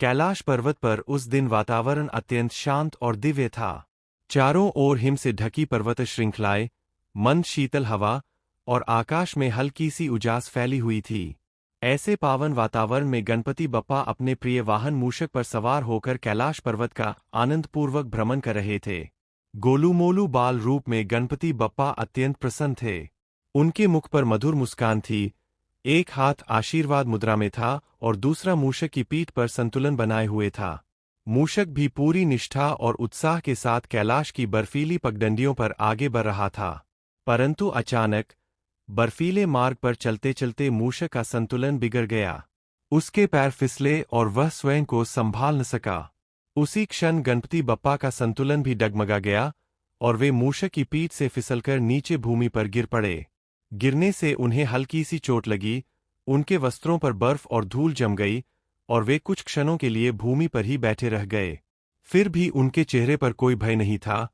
कैलाश पर्वत पर उस दिन वातावरण अत्यंत शांत और दिव्य था। चारों ओर हिम से ढकी पर्वत श्रृंखलाएं, मंद शीतल हवा और आकाश में हल्की सी उजास फैली हुई थी। ऐसे पावन वातावरण में गणपति बप्पा अपने प्रिय वाहन मूषक पर सवार होकर कैलाश पर्वत का आनंदपूर्वक भ्रमण कर रहे थे। गोलूमोलू बाल रूप में गणपति बप्पा अत्यंत प्रसन्न थे। उनके मुख पर मधुर मुस्कान थी। एक हाथ आशीर्वाद मुद्रा में था और दूसरा मूषक की पीठ पर संतुलन बनाए हुए था। मूषक भी पूरी निष्ठा और उत्साह के साथ कैलाश की बर्फीली पगडंडियों पर आगे बढ़ रहा था। परंतु अचानक बर्फीले मार्ग पर चलते चलते मूषक का संतुलन बिगड़ गया। उसके पैर फिसले और वह स्वयं को संभाल न सका। उसी क्षण गणपति बप्पा का संतुलन भी डगमगा गया और वे मूषक की पीठ से फिसलकर नीचे भूमि पर गिर पड़े। गिरने से उन्हें हल्की सी चोट लगी, उनके वस्त्रों पर बर्फ और धूल जम गई और वे कुछ क्षणों के लिए भूमि पर ही बैठे रह गए। फिर भी उनके चेहरे पर कोई भय नहीं था,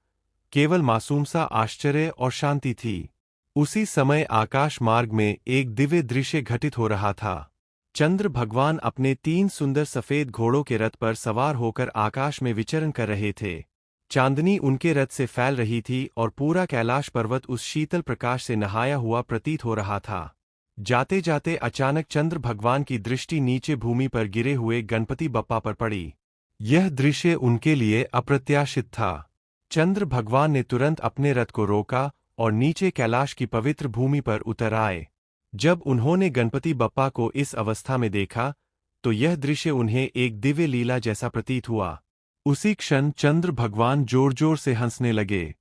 केवल मासूम सा आश्चर्य और शांति थी। उसी समय आकाश मार्ग में एक दिव्य दृश्य घटित हो रहा था। चंद्र भगवान अपने 3 सुंदर सफेद घोड़ों के रथ पर सवार होकर आकाश में विचरण कर रहे थे। चांदनी उनके रथ से फैल रही थी और पूरा कैलाश पर्वत उस शीतल प्रकाश से नहाया हुआ प्रतीत हो रहा था। जाते जाते अचानक चंद्र भगवान की दृष्टि नीचे भूमि पर गिरे हुए गणपति बप्पा पर पड़ी। यह दृश्य उनके लिए अप्रत्याशित था। चंद्र भगवान ने तुरंत अपने रथ को रोका और नीचे कैलाश की पवित्र भूमि पर उतर आए। जब उन्होंने गणपति बप्पा को इस अवस्था में देखा तो यह दृश्य उन्हें एक दिव्य लीला जैसा प्रतीत हुआ। उसी क्षण चंद्र भगवान जोर जोर से हंसने लगे।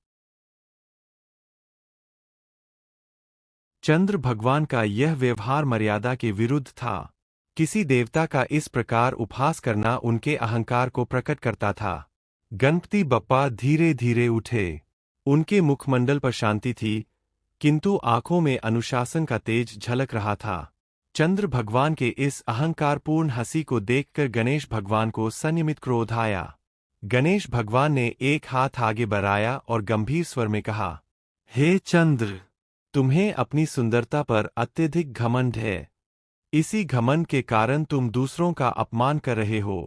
चंद्र भगवान का यह व्यवहार मर्यादा के विरुद्ध था। किसी देवता का इस प्रकार उपहास करना उनके अहंकार को प्रकट करता था। गणपति बप्पा धीरे धीरे उठे। उनके मुखमंडल पर शांति थी, किंतु आंखों में अनुशासन का तेज झलक रहा था। चंद्र भगवान के इस अहंकारपूर्ण हंसी को देखकर गणेश भगवान को संयमित क्रोध आया। गणेश भगवान ने एक हाथ आगे बढ़ाया और गंभीर स्वर में कहा, हे चंद्र, तुम्हें अपनी सुंदरता पर अत्यधिक घमंड है। इसी घमंड के कारण तुम दूसरों का अपमान कर रहे हो।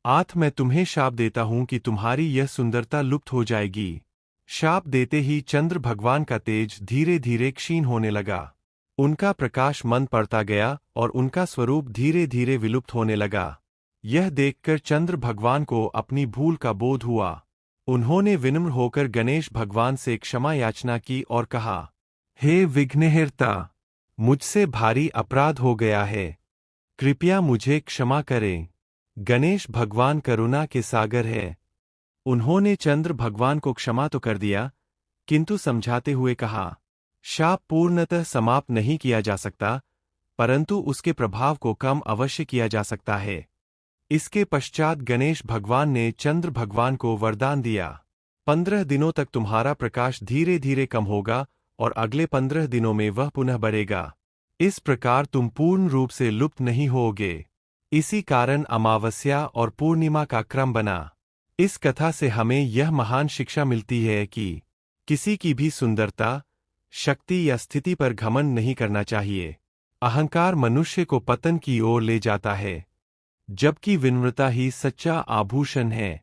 आज मैं तुम्हें शाप देता हूं कि तुम्हारी यह सुंदरता लुप्त हो जाएगी। शाप देते ही चंद्र भगवान का तेज धीरे धीरे क्षीण होने लगा। उनका प्रकाश मंद पड़ता गया और उनका स्वरूप धीरे धीरे विलुप्त होने लगा। यह देखकर चंद्र भगवान को अपनी भूल का बोध हुआ। उन्होंने विनम्र होकर गणेश भगवान से क्षमा याचना की और कहा, हे विघ्नहर्ता, मुझसे भारी अपराध हो गया है, कृपया मुझे क्षमा करें। गणेश भगवान करुणा के सागर है। उन्होंने चंद्र भगवान को क्षमा तो कर दिया, किंतु समझाते हुए कहा, शाप पूर्णतः समाप्त नहीं किया जा सकता, परंतु उसके प्रभाव को कम अवश्य किया जा सकता है। इसके पश्चात गणेश भगवान ने चंद्र भगवान को वरदान दिया, 15 दिनों तक तुम्हारा प्रकाश धीरे धीरे कम होगा और अगले 15 दिनों में वह पुनः बढ़ेगा। इस प्रकार तुम पूर्ण रूप से लुप्त नहीं होगे। इसी कारण अमावस्या और पूर्णिमा का क्रम बना। इस कथा से हमें यह महान शिक्षा मिलती है कि किसी की भी सुंदरता, शक्ति या स्थिति पर घमंड नहीं करना चाहिए। अहंकार मनुष्य को पतन की ओर ले जाता है, जबकि विनम्रता ही सच्चा आभूषण है।